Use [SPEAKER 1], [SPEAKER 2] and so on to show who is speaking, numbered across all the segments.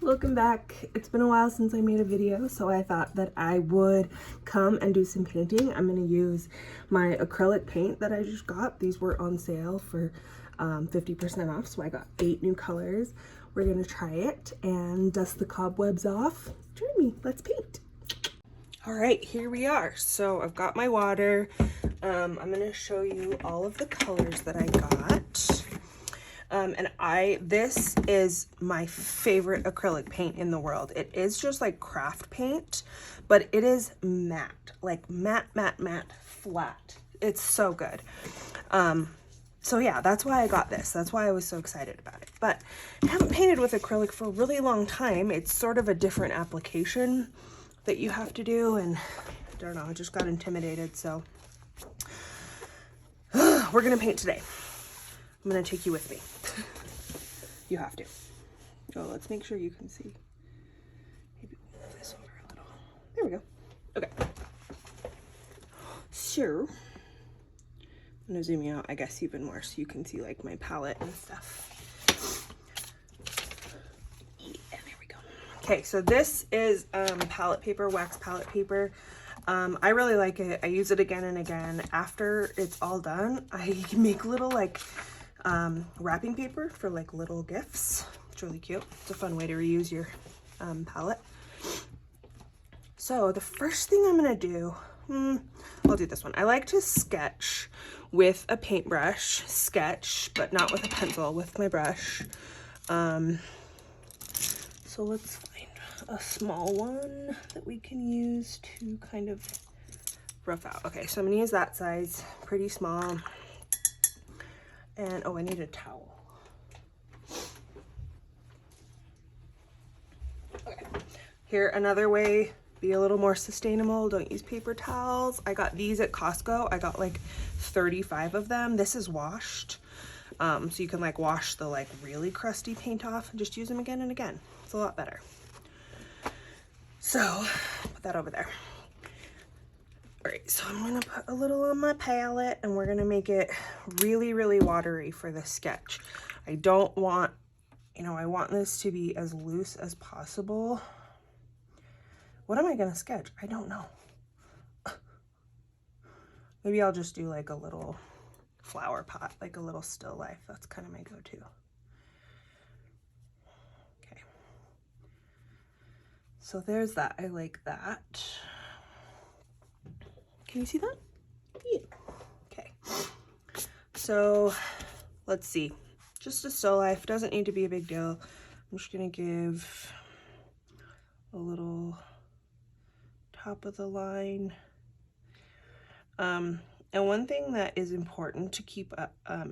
[SPEAKER 1] Welcome back. It's been a while since I made a video, so I thought that I would come and do some painting. I'm going to use my acrylic paint that I just got. These were on sale for 50% off, so I got 8 new colors. We're going to try it and dust the cobwebs off. Join me, let's paint. All right, here we are. So I've got my water. I'm going to show you all of the colors that I got. This is my favorite acrylic paint in the world. It is just like craft paint, but it is matte, like matte, flat. It's so good. So yeah, that's why I got this. That's why I was so excited about it. But I haven't painted with acrylic for a really long time. It's sort of a different application that you have to do, and I don't know, I just got intimidated, so we're gonna paint today. I'm gonna take you with me. You have to. Oh, let's make sure you can see. Maybe move this over a little. There we go. Okay. So, I'm gonna zoom you out, I guess, even more so you can see like my palette and stuff. Yeah, there we go. Okay, so this is palette paper, wax palette paper. I really like it. I use it again and again. After it's all done, I make little like wrapping paper for like little gifts. It's really cute. It's a fun way to reuse your palette. So the first thing I'm gonna do, I'll do this one. I like to sketch with a paintbrush, but not with a pencil, with my brush. So let's find a small one that we can use to kind of rough out. Okay, so I'm gonna use that size, pretty small. And oh, I need a towel. Okay, here, another way, be a little more sustainable. Don't use paper towels. I got these at Costco. I got like 35 of them. This is washed. So you can like wash the like really crusty paint off and just use them again and again. It's a lot better. So put that over there. All right, so I'm gonna put a little on my palette and we're gonna make it really, really watery for the sketch. I don't want, I want this to be as loose as possible. What am I gonna sketch? I don't know. Maybe I'll just do like a little flower pot, like a little still life. That's kind of my go-to. Okay. So there's that. I like that. Can you see that? Yeah. Okay. So let's see. Just a still life. Doesn't need to be a big deal. I'm just gonna give a little top of the line. And one thing that is important to keep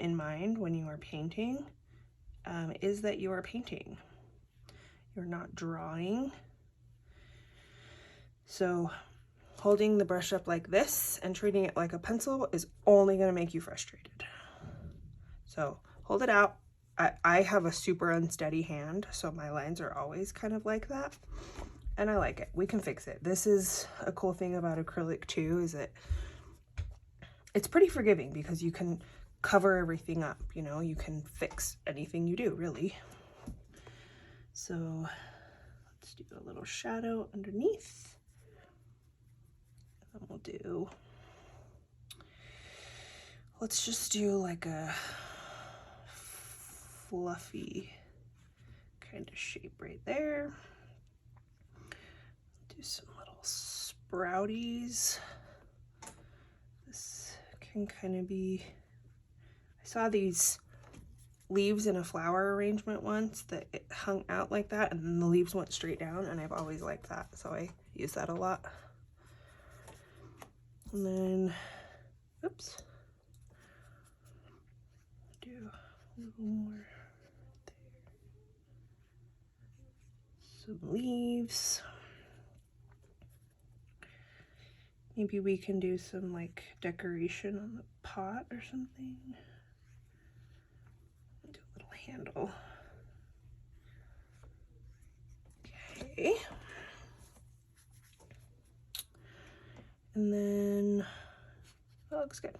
[SPEAKER 1] in mind when you are painting is that you are painting. You're not drawing. So holding the brush up like this and treating it like a pencil is only going to make you frustrated. So hold it out. I have a super unsteady hand, so my lines are always kind of like that. And I like it. We can fix it. This is a cool thing about acrylic too, is that it's pretty forgiving because you can cover everything up, you can fix anything you do, really. So let's do a little shadow underneath. And we'll let's just do like a fluffy kind of shape right there. Do some little sprouties. This can kind of be, I saw these leaves in a flower arrangement once that it hung out like that and then the leaves went straight down, and I've always liked that, so I use that a lot. And then, oops, do a little more there. Some leaves. Maybe we can do some like decoration on the pot or something. Do a little handle. Okay. And then that looks good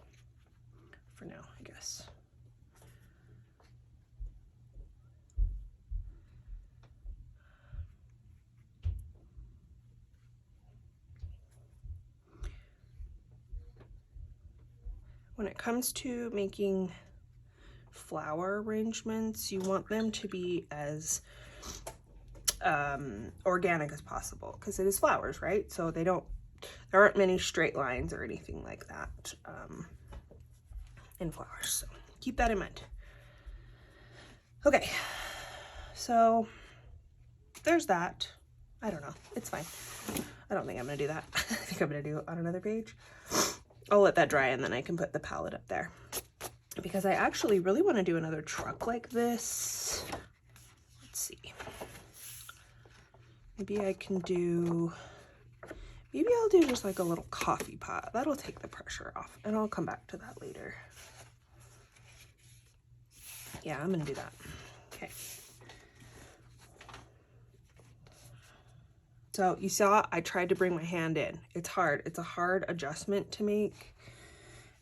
[SPEAKER 1] for now, I guess. when it comes to making flower arrangements, you want them to be as organic as possible, because it is flowers, right? So there aren't many straight lines or anything like that in flowers, so keep that in mind. Okay, so there's that. I don't know, it's fine. I don't think I'm gonna do that. I think I'm gonna do it on another page. I'll let that dry and then I can put the palette up there, because I actually really want to do another truck like this. Let's see. Maybe I can do, maybe I'll do just like a little coffee pot. That'll take the pressure off, and I'll come back to that later. Yeah, I'm gonna do that. Okay. So you saw I tried to bring my hand in. It's hard. It's a hard adjustment to make,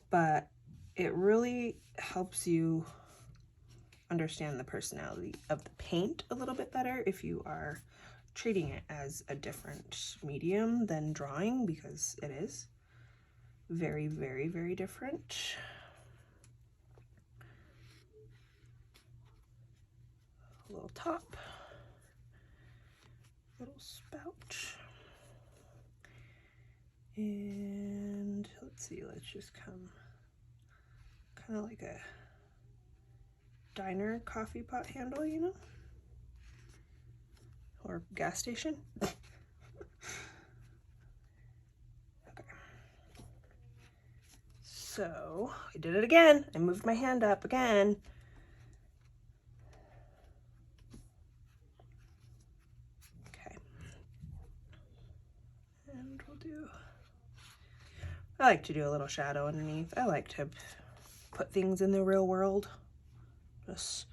[SPEAKER 1] but it really helps you understand the personality of the paint a little bit better if you are treating it as a different medium than drawing, because it is very, very, very different. A little top, little spout, and let's see, let's just come kind of like a diner coffee pot handle, you know, or gas station. Okay. So I did it again. I moved my hand up again. Okay. And we'll do, I like to do a little shadow underneath. I like to put things in the real world. Just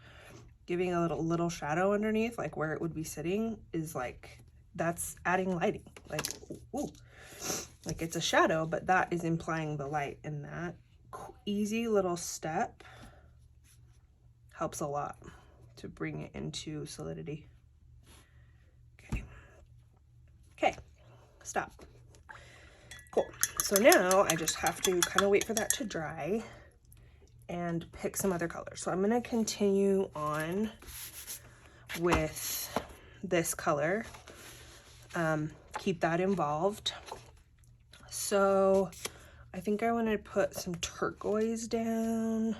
[SPEAKER 1] giving a little shadow underneath, like where it would be sitting, is like, that's adding lighting. Like, ooh, like it's a shadow, but that is implying the light, and that easy little step helps a lot to bring it into solidity. Okay. Okay, stop. Cool. So now I just have to kind of wait for that to dry and pick some other colors. So I'm going to continue on with this color, keep that involved. So I think I want to put some turquoise down.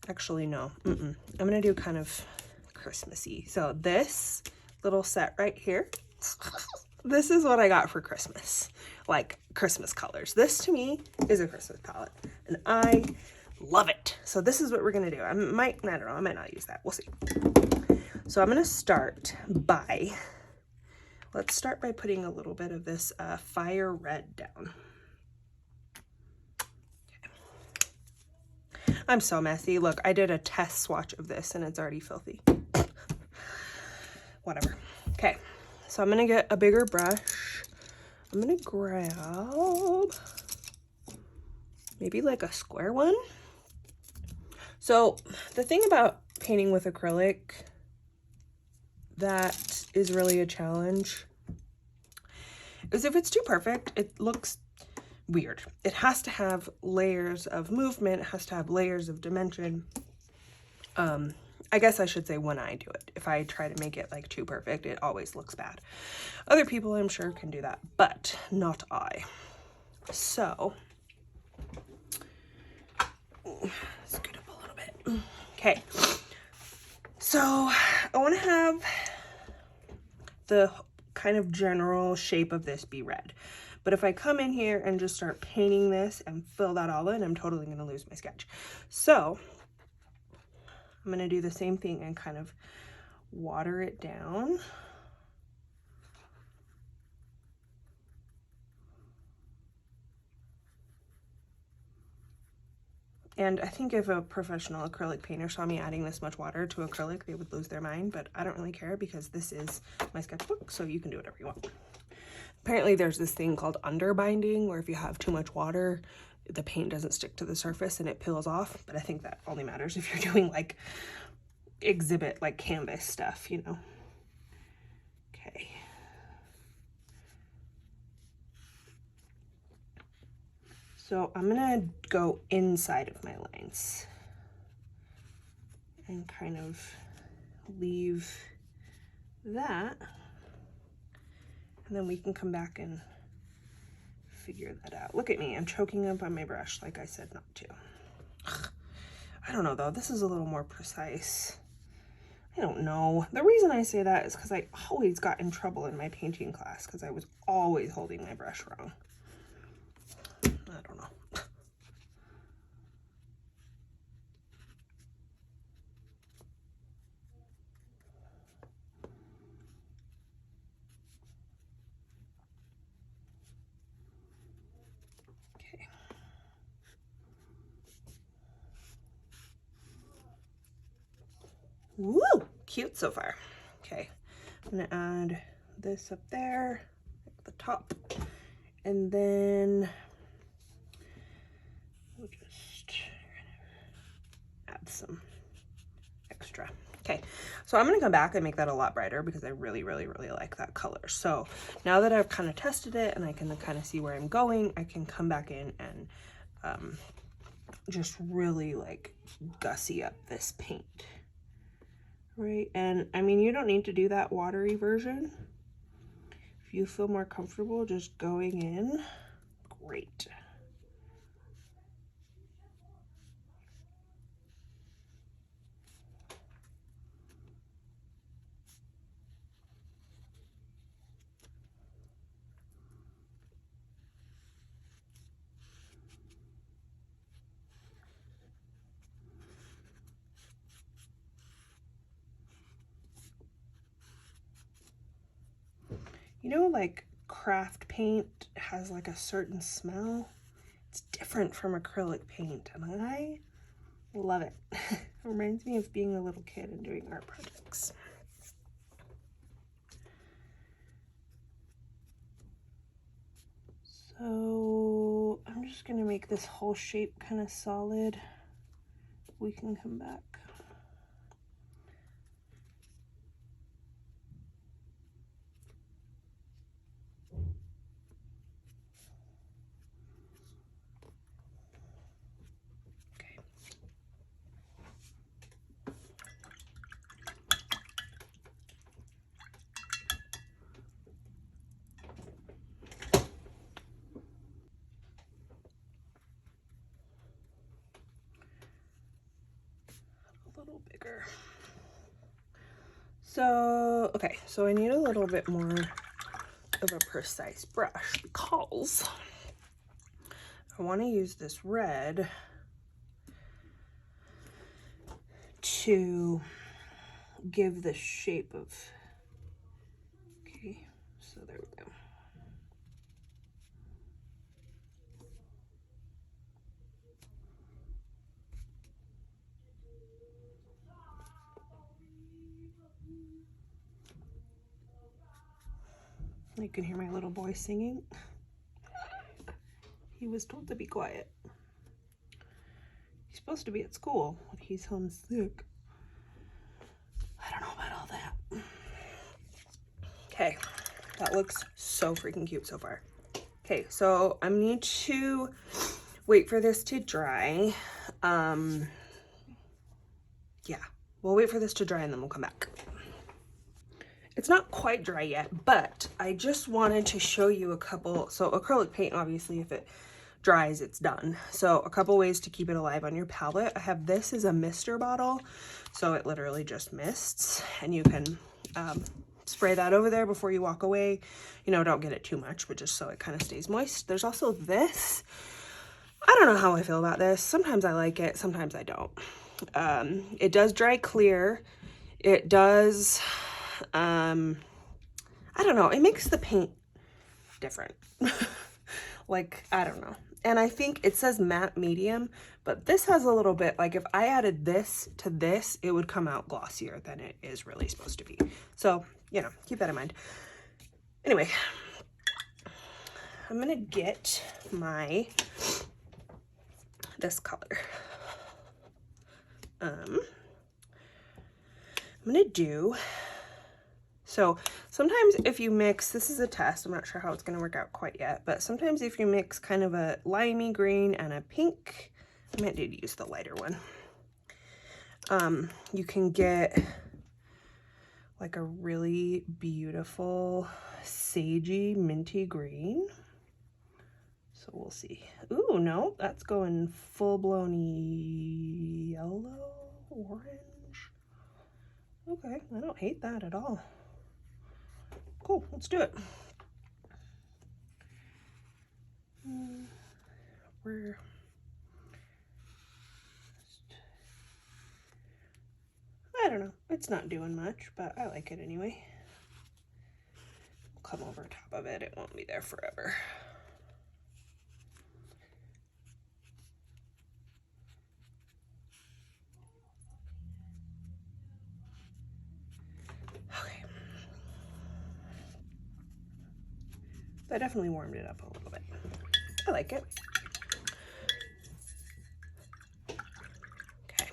[SPEAKER 1] Actually, no, I'm going to do kind of Christmassy. So this little set right here, this is what I got for Christmas, like Christmas colors. This to me is a Christmas palette, and I love it. So this is what we're gonna do. I don't know, I might not use that. We'll see. So I'm gonna start by, let's start by putting a little bit of this fire red down. Okay. I'm so messy. Look, I did a test swatch of this and it's already filthy. Whatever. Okay. So I'm gonna get a bigger brush. I'm gonna grab maybe like a square one. So the thing about painting with acrylic that is really a challenge is if it's too perfect, it looks weird. It has to have layers of movement, it has to have layers of dimension. I guess I should say when I do it. If I try to make it like too perfect, it always looks bad. Other people I'm sure can do that, but not I. So, scoot up a little bit. Okay, so I want to have the kind of general shape of this be red. But if I come in here and just start painting this and fill that all in, I'm totally going to lose my sketch. So I'm going to do the same thing and kind of water it down. And I think if a professional acrylic painter saw me adding this much water to acrylic, they would lose their mind, but I don't really care because this is my sketchbook, so you can do whatever you want. Apparently there's this thing called underbinding, where if you have too much water, the paint doesn't stick to the surface and it peels off, but I think that only matters if you're doing like exhibit, like canvas stuff, you know. Okay. So I'm gonna go inside of my lines and kind of leave that, and then we can come back and figure that out. Look at me, I'm choking up on my brush like I said not to. Ugh. I don't know though, this is a little more precise. I don't know. The reason I say that is because I always got in trouble in my painting class because I was always holding my brush wrong. I don't know. Okay. Woo! Cute so far. Okay. I'm gonna add this up there at the top, and then we'll just add some extra. Okay, so I'm gonna come back and make that a lot brighter because I really like that color. So now that I've kind of tested it and I can kind of see where I'm going, I can come back in and just really like gussy up this paint. Right, and I mean, you don't need to do that watery version. If you feel more comfortable just going in, great. You know, like craft paint has like a certain smell. It's different from acrylic paint, and I love it. It reminds me of being a little kid and doing art projects. So I'm just gonna make this whole shape kind of solid. We can come back. Little bigger. So, okay, so I need a little bit more of a precise brush because I want to use this red to give the shape of, okay, so there we go. You can hear my little boy singing. He was told to be quiet. He's supposed to be at school, but he's home sick. I don't know about all that. Okay, that looks so freaking cute so far. Okay, so I need to wait for this to dry. Yeah, we'll wait for this to dry and then we'll come back. It's not quite dry yet, but I just wanted to show you a couple. So acrylic paint, obviously, if it dries, it's done. So a couple ways to keep it alive on your palette. I have this as a mister bottle, so it literally just mists, and you can spray that over there before you walk away. You know, don't get it too much, but just so it kind of stays moist. There's also this. I don't know how I feel about this. Sometimes I like it, sometimes I don't. It does dry clear. It does, I don't know, it makes the paint different. Like, I don't know. And I think it says matte medium, but this has a little bit, like if I added this to this, it would come out glossier than it is really supposed to be. So, you know, keep that in mind. Anyway, I'm gonna get this color. I'm gonna do So sometimes if you mix, this is a test, I'm not sure how it's going to work out quite yet, but sometimes if you mix kind of a limey green and a pink, I might need to use the lighter one, you can get like a really beautiful sagey minty green. So we'll see. Ooh, no, that's going full-blown yellow, orange. Okay, I don't hate that at all. Cool, let's do it. I don't know, it's not doing much, but I like it anyway. We'll come over top of it, it won't be there forever. Okay. That definitely warmed it up a little bit. I like it. Okay,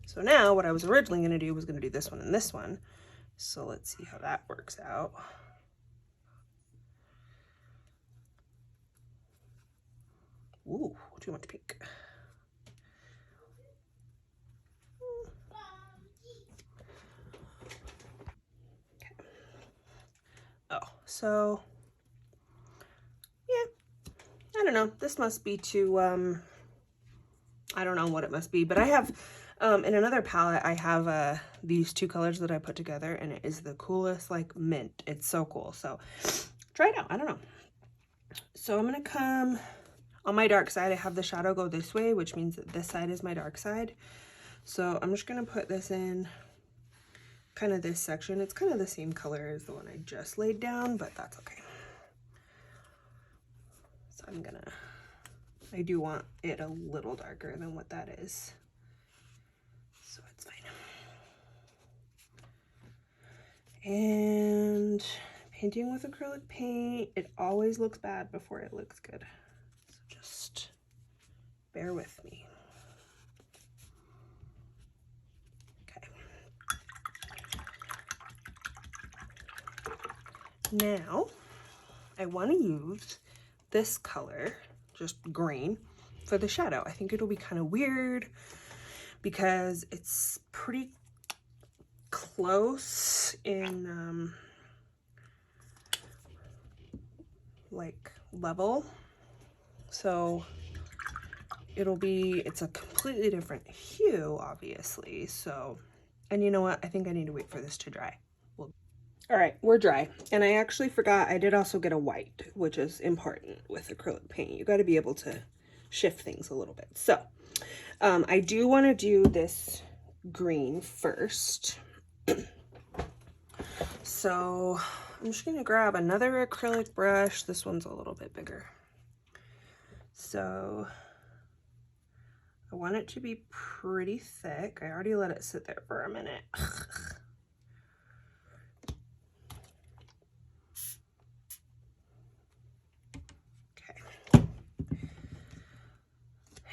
[SPEAKER 1] so now what I was originally going to do was going to do this one and this one. So let's see how that works out. Ooh, too much pink. Okay. Oh, so yeah, I don't know. This must be too, I don't know what it must be, but I have, in another palette, I have these two colors that I put together, and it is the coolest, like, mint. It's so cool. So try it out. I don't know. So I'm going to come on my dark side. I have the shadow go this way, which means that this side is my dark side. So I'm just going to put this in kind of this section. It's kind of the same color as the one I just laid down, but that's okay. So I'm gonna, I do want it a little darker than what that is, so it's fine. And painting with acrylic paint, it always looks bad before it looks good, so just bear with me. Okay. Now I want to use this color, just green, for the shadow. I think it'll be kind of weird because it's pretty close in like level, so it's a completely different hue, obviously. So, and you know what, I think I need to wait for this to dry. All right, we're dry, and I actually forgot I did also get a white, which is important with acrylic paint. You got to be able to shift things a little bit. So I do want to do this green first. So I'm just gonna grab another acrylic brush. This one's a little bit bigger. So I want it to be pretty thick. I already let it sit there for a minute.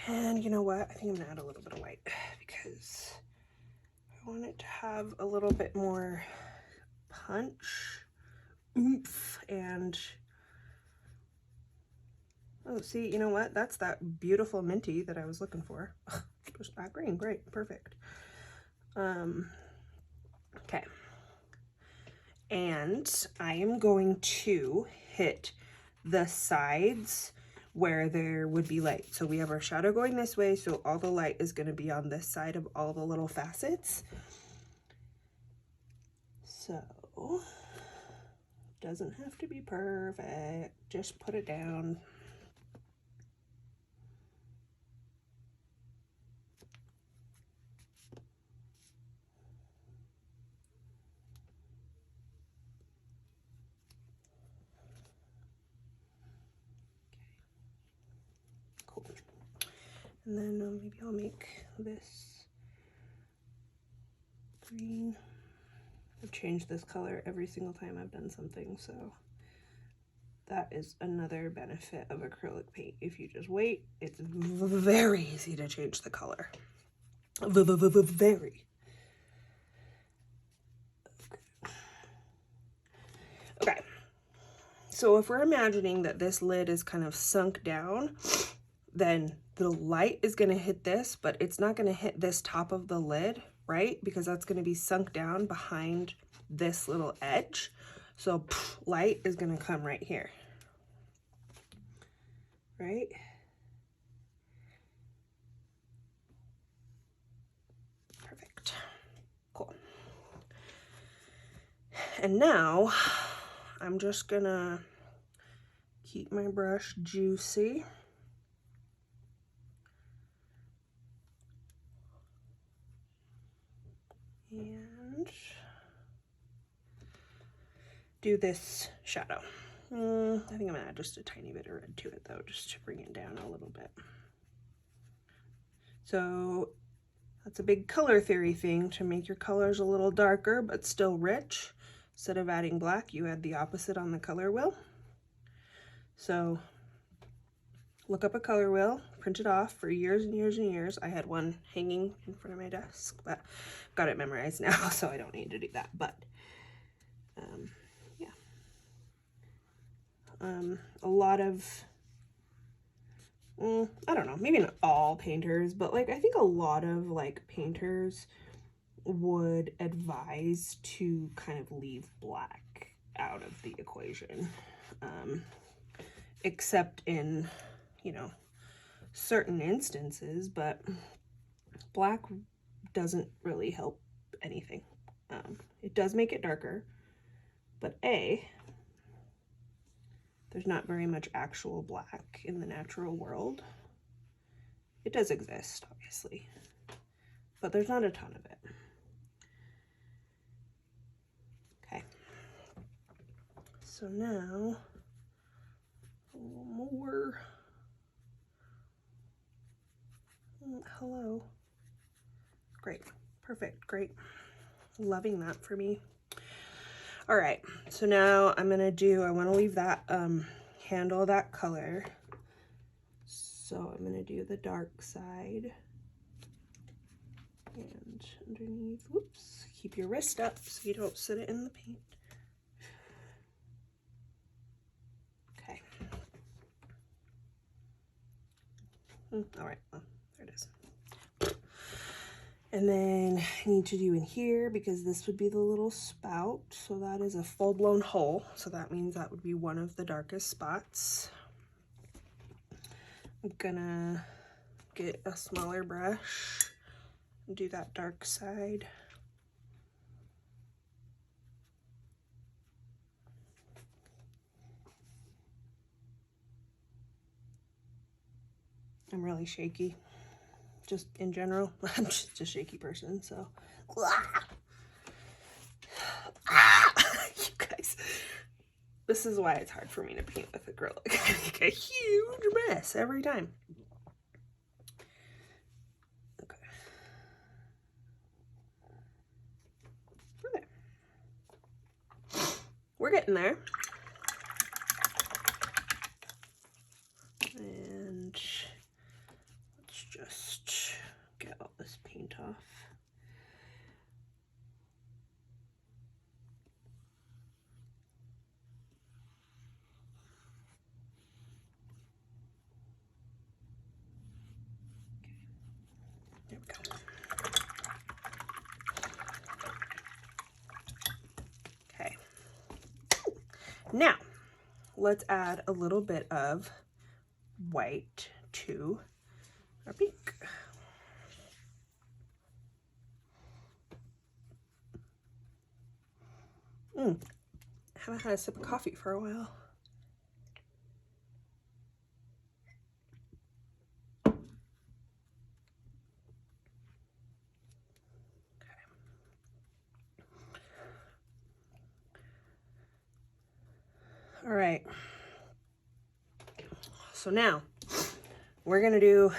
[SPEAKER 1] And you know what? I think I'm gonna add a little bit of white because I want it to have a little bit more punch, oomph, and oh, see, you know what? That's that beautiful minty that I was looking for. Just that green, great, perfect. Okay. And I am going to hit the sides where there would be light. So we have our shadow going this way, so all the light is going to be on this side of all the little facets. So, doesn't have to be perfect, just put it down. Cool. And then maybe I'll make this green. I've changed this color every single time I've done something, so that is another benefit of acrylic paint. If you just wait, it's very easy to change the color. Very. Okay. So if we're imagining that this lid is kind of sunk down, then the light is going to hit this, but it's not going to hit this top of the lid, right? Because that's going to be sunk down behind this little edge. So light is going to come right here, right? Perfect. Cool. And now I'm just gonna keep my brush juicy. And do this shadow. I think I'm gonna add just a tiny bit of red to it though, just to bring it down a little bit. So that's a big color theory thing, to make your colors a little darker but still rich. Instead of adding black, you add the opposite on the color wheel. So look up a color wheel, print it off. For years and years and years, I had one hanging in front of my desk, but I've got it memorized now, so I don't need to do that. But yeah, a lot of, I don't know, maybe not all painters, but like I think a lot of like painters would advise to kind of leave black out of the equation, except in, you know, certain instances, but black doesn't really help anything. It does make it darker, but there's not very much actual black in the natural world. It does exist, obviously, but there's not a ton of it. Okay, so now a little more. Hello. Great, perfect, great. Loving that for me. All right, so now I'm gonna I wanna leave that handle that color. So I'm gonna do the dark side. And underneath, whoops, keep your wrist up so you don't sit it in the paint. Okay. All right, well, there it is. And then I need to do in here, because this would be the little spout. So that is a full-blown hole. So that means that would be one of the darkest spots. I'm gonna get a smaller brush and do that dark side. I'm really shaky, just in general. I'm just a shaky person, so. You guys, this is why it's hard for me to paint with acrylic. I make a huge mess every time. Okay. We're getting there. And let's just get all this paint off. There we go. Okay. Now, let's add a little bit of white to our pink. Haven't had a sip of coffee for a while. All right, so now we're gonna do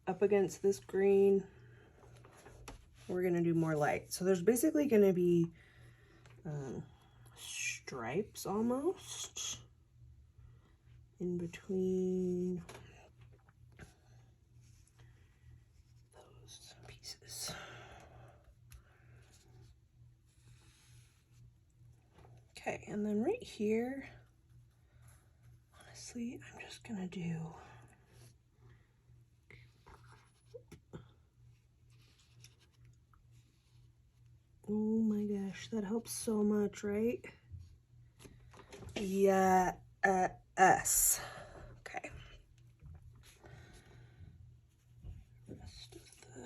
[SPEAKER 1] up against this green, we're gonna do more light. So there's basically gonna be stripes almost in between those pieces. Okay, and then right here, honestly, I'm just gonna do oh my gosh, that helps so much, right? Yeah, S. Okay. Rest of the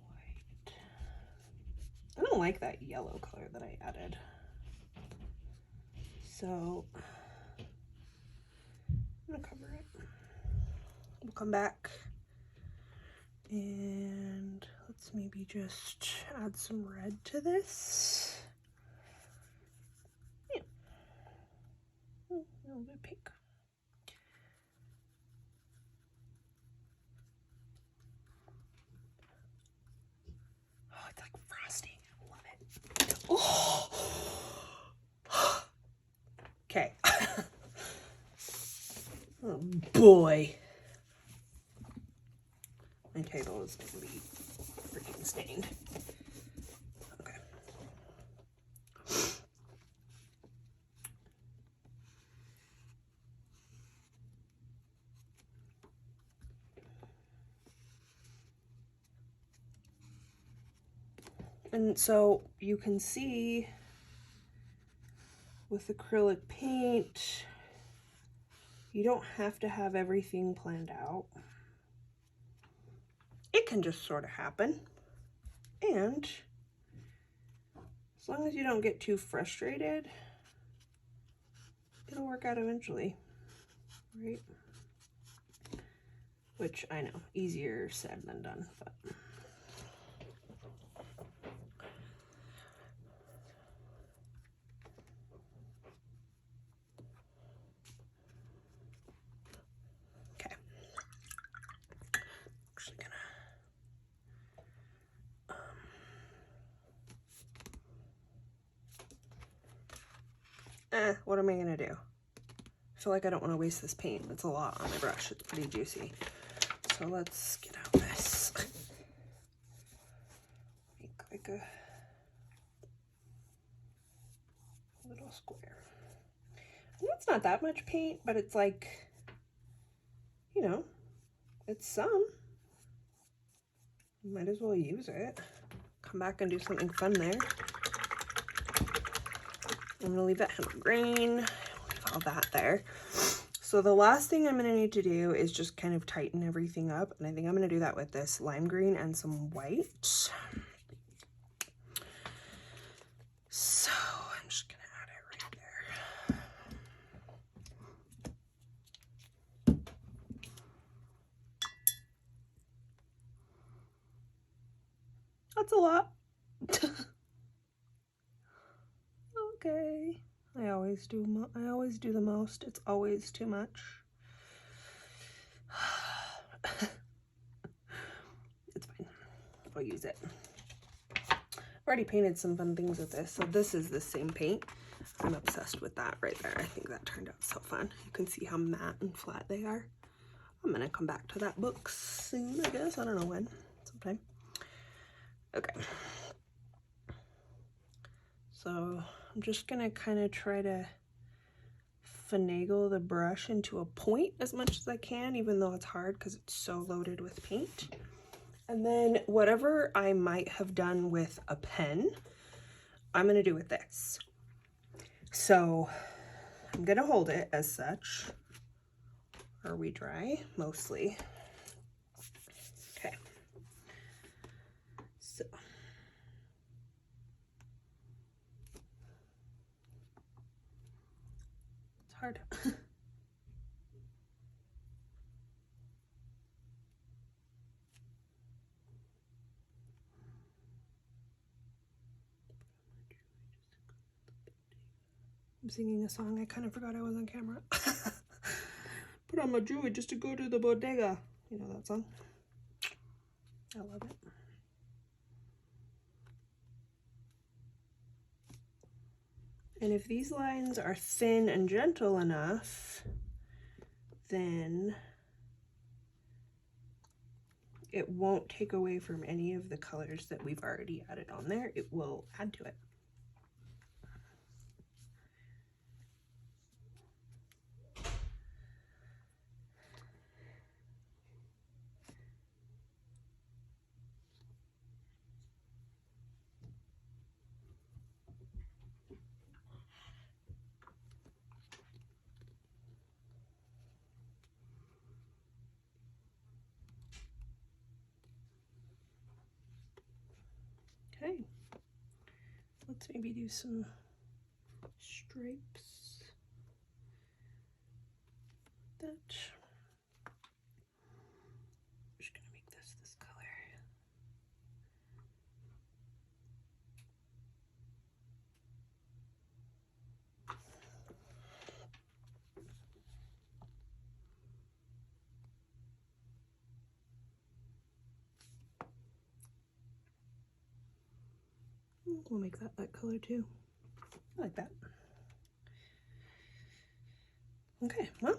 [SPEAKER 1] white. I don't like that yellow color that I added. So I'm gonna cover it. We'll come back and let's maybe just add some red to this. Yeah. A little bit pink. Oh, it's like frosting. I love it. Oh. Okay. Oh boy. My table is going to be freaking stained. Okay. And so you can see with acrylic paint, you don't have to have everything planned out. It can just sort of happen. And as long as you don't get too frustrated, it'll work out eventually, right? Which I know, easier said than done, but. Okay. Actually gonna, what am I gonna do? I feel like I don't want to waste this paint. It's a lot on my brush. It's pretty juicy. So let's get out this. Make like a little square. And that's not that much paint, but it's like, you know, it's some. Might as well use it. Come back and do something fun there. I'm gonna leave that hemp green. Leave all that there. So the last thing I'm gonna need to do is just kind of tighten everything up. And I think I'm gonna do that with this lime green and some white. So I'm just gonna add it right there. That's a lot. Okay. I always do the most. It's always too much. It's fine. I'll use it. I've already painted some fun things with this. So this is the same paint. I'm obsessed with that right there. I think that turned out so fun. You can see how matte and flat they are. I'm gonna come back to that book soon, I guess. I don't know when. Sometime. Okay. So I'm just gonna kind of try to finagle the brush into a point as much as I can, even though it's hard because it's so loaded with paint. And then whatever I might have done with a pen, I'm gonna do with this. So I'm gonna hold it as such. Are we dry? Mostly. Okay. So it's hard. I'm singing a song. I kind of forgot I was on camera. Put on my jewelry just to go to the bodega. You know that song? I love it. And if these lines are thin and gentle enough, then it won't take away from any of the colors that we've already added on there. It will add to it. Let's maybe do some stripes. That. I'm just gonna make this color. We'll make that color too. I like that. Okay, well,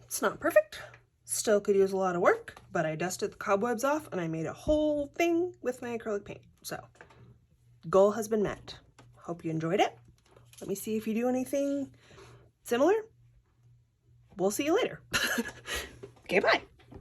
[SPEAKER 1] it's not perfect. Still could use a lot of work, but I dusted the cobwebs off and I made a whole thing with my acrylic paint. So, goal has been met. Hope you enjoyed it. Let me see if you do anything similar. We'll see you later. Okay, bye.